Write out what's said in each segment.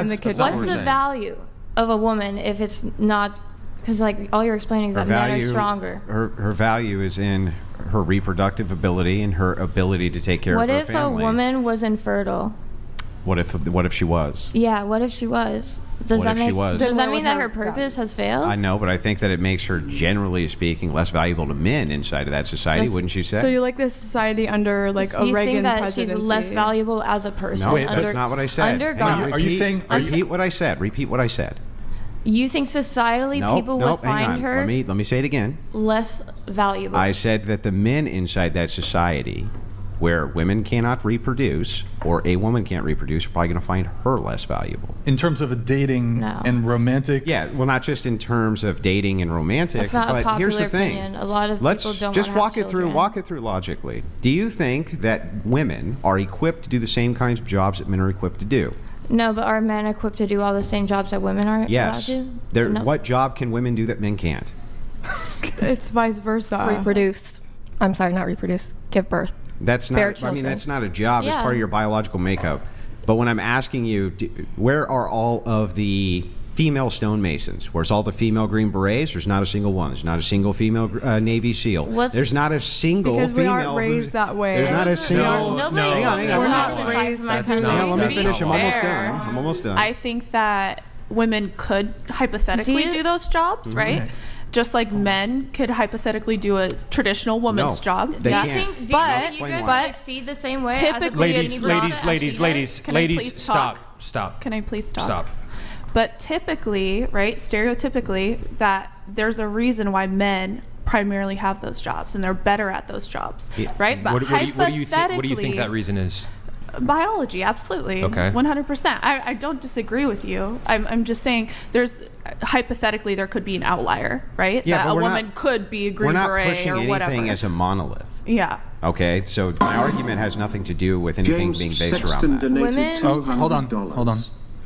in the kitchen. What's the value of a woman if it's not? Because like all you're explaining is that men are stronger. Her value is in her reproductive ability and her ability to take care of her family. What if a woman was infertile? What if she was? Yeah, what if she was? Does that mean that her purpose has failed? I know, but I think that it makes her, generally speaking, less valuable to men inside of that society, wouldn't you say? So you like this society under like a Reagan presidency? You think that she's less valuable as a person? No, that's not what I said. Under God. Are you saying? Repeat what I said. Repeat what I said. You think societally people would find her? Let me say it again. Less valuable. I said that the men inside that society, where women cannot reproduce or a woman can't reproduce, are probably going to find her less valuable. In terms of a dating and romantic? Yeah, well, not just in terms of dating and romantic. That's not but a popular here's the thing. opinion. A lot of people don't want to have just walk it through logically. Do you think that women are equipped to do the same kinds of jobs that men are equipped to do? No, but are men equipped to do all the same jobs that women are allowed to? Yes. What job can women do that men can't? It's vice versa. Reproduce. I'm sorry, not reproduce. Give birth. That's not. I mean, that's not a job. It's part of your biological makeup. But when I'm asking you, where are all of the female stonemasons? Where's all the female Green Berets? There's not a single one. There's not a single female Navy SEAL. There's not a single because female. Because we aren't raised that way. There's not a single. No. Hang on. We're not raised that way. Let me finish. I'm almost done. I think that women could hypothetically do those jobs, right? Just like men could hypothetically do a traditional woman's job. They can't. Do you think you guys succeed the same way? Typically, ladies, stop. Can I please stop? Stop. But typically, right, stereotypically, that there's a reason why men primarily have those jobs and they're better at those jobs, right? But what do you think that reason is? Biology, absolutely. Okay. 100%. I don't disagree with you. I'm just saying there's hypothetically there could be an outlier, right? Yeah, that a woman could be a Green Beret or whatever. We're not pushing anything as a monolith. Yeah. Okay, so my argument has nothing to do with anything being based around that. Women? Hold on.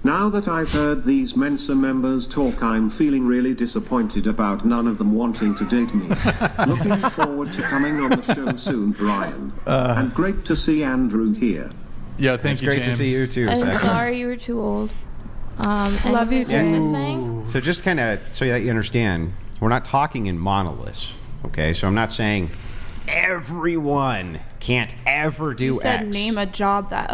Now that I've heard these Mensa members talk, I'm feeling really disappointed about none of them wanting to date me. Looking forward to coming on the show soon, Brian. And great to see Andrew here. Yeah, thank you, James. Great to see you too. I'm sorry you were too old. Love you, James. So just kind of so that you understand, we're not talking in monoliths. Okay, so I'm not saying everyone can't ever do X. You said name a job that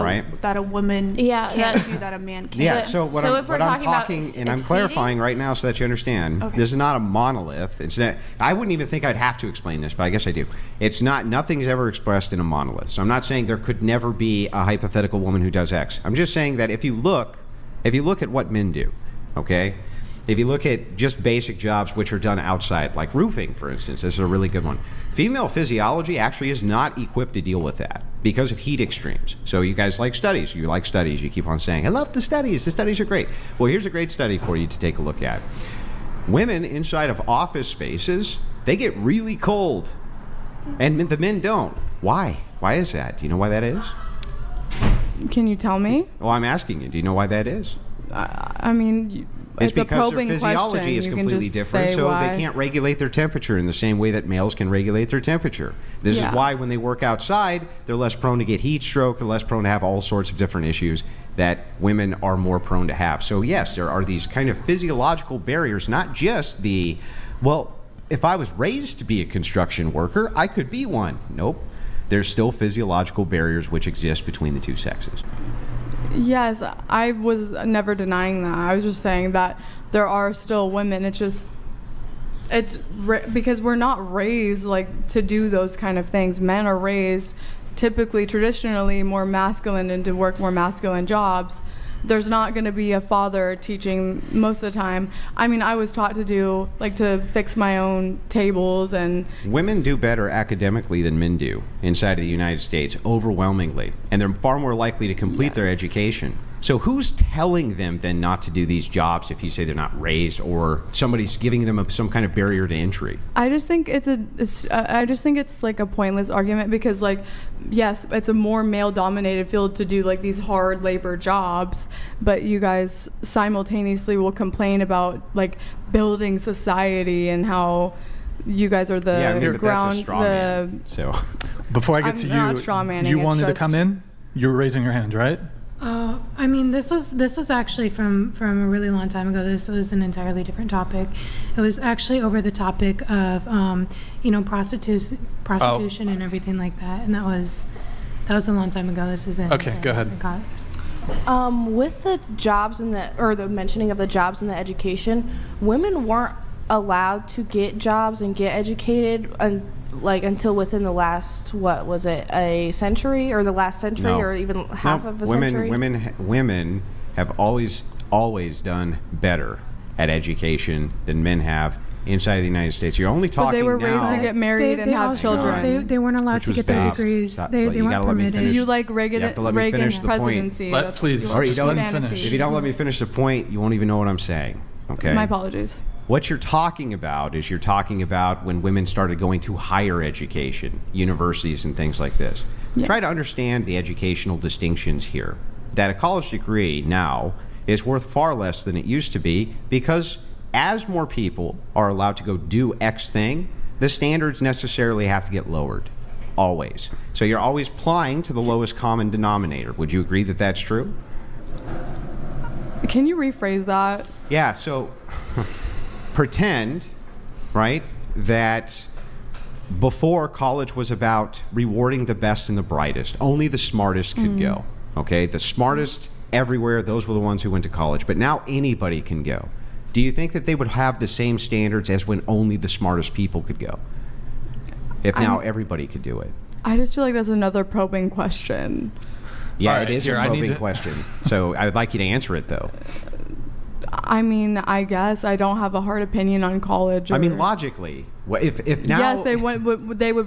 a woman can't do that a man can't. Yeah, so what I'm talking, and I'm clarifying right now so that you understand, this is not a monolith. It's not, I wouldn't even think I'd have to explain this, but I guess I do. It's not, nothing's ever expressed in a monolith. So I'm not saying there could never be a hypothetical woman who does X. I'm just saying that if you look at what men do, okay? If you look at just basic jobs which are done outside, like roofing, for instance, this is a really good one. Female physiology actually is not equipped to deal with that because of heat extremes. So you guys like studies. You like studies. You keep on saying, I love the studies. The studies are great. Well, here's a great study for you to take a look at. Women inside of office spaces, they get really cold. And the men don't. Why? Why is that? Do you know why that is? Can you tell me? Well, I'm asking you. Do you know why that is? I mean, it's a because probing their physiology question. is You completely different, so they can't regulate their temperature in the same way that males can regulate their temperature. This is why when they work outside, they're less prone to get heat stroke, they're less prone to have all sorts of different issues that women are more prone to have. So yes, there are these kind of physiological barriers, not just the, well, if I was raised to be a construction worker, I could be one. Nope. There's still physiological barriers which exist between the two sexes. Yes, I was never denying that. I was just saying that there are still women. It's because we're not raised like to do those kind of things. Men are raised typically, traditionally, more masculine and to work more masculine jobs. There's not going to be a father teaching most of the time. I mean, I was taught to do, like, to fix my own tables and... Women do better academically than men do inside of the United States, overwhelmingly. And they're far more likely to complete their education. So who's telling them then not to do these jobs if you say they're not raised or somebody's giving them some kind of barrier to entry? I just think it's like a pointless argument because, like, yes, it's a more male-dominated field to do like these hard labor jobs, but you guys simultaneously will complain about like building society and how you guys are the ground. That's a straw man, so before I get to you, you wanted to come in. You were raising your hand, right? I mean, this was actually from a really long time ago. This was an entirely different topic. It was actually over the topic of prostitution and everything like that. And that was a long time ago. This isn't. Okay, go ahead. With the jobs the mentioning of the jobs in the education, women weren't allowed to get jobs and get educated until within the last, what was it, a century, or the last century, or even half of a century? Women have always done better at education than men have inside of the United States. You're only talking But they were now, raised to get married and have children. They weren't allowed to get their degrees. They weren't permitted. You like Reagan's presidency. Please, if you don't let me finish the point, you won't even know what I'm saying. Okay. My apologies. What you're talking about is when women started going to higher education, universities and things like this. Yes. Try to understand the educational distinctions here. That a college degree now is worth far less than it used to be, because as more people are allowed to go do X thing, the standards necessarily have to get lowered. Always. So you're always applying to the lowest common denominator. Would you agree that that's true? Can you rephrase that? Yeah, so pretend, right, that before college was about rewarding the best and the brightest. Only the smartest could go. Okay, the smartest everywhere, those were the ones who went to college. But now anybody can go. Do you think that they would have the same standards as when only the smartest people could go? If now everybody could do it. I just feel like that's another probing question. Yeah, it is a probing question. So I would like you to answer it, though. I mean, I guess I don't have a hard opinion on college. I mean, logically, if now... Yes, they would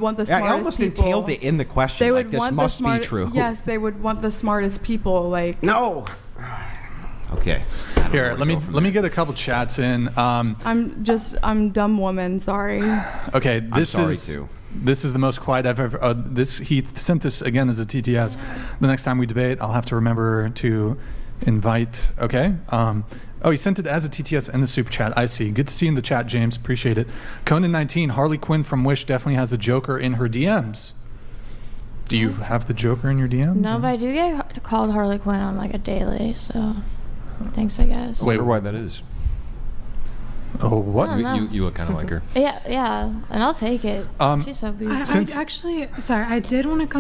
want the smartest people. I almost entailed it in the question. They would this want must be true. Yes, they would want the smartest people. Like no. Okay. Here, let me get a couple chats in. I'm dumb woman. Sorry. Okay, This is the most quiet I've ever. He sent this again as a TTS. The next time we debate, I'll have to remember to invite. Okay. He sent it as a TTS and the super chat. I see. Good to see you in the chat, James. Appreciate it. Conan 19. Harley Quinn from Wish definitely has the Joker in her DMs. Do you have the Joker in your DMs? No, but I do get called Harley Quinn on like a daily. So, thanks, I guess. Wait, why that is? Oh, what? You look kind of like her. Yeah, and I'll take it. She's so beautiful. I did want to come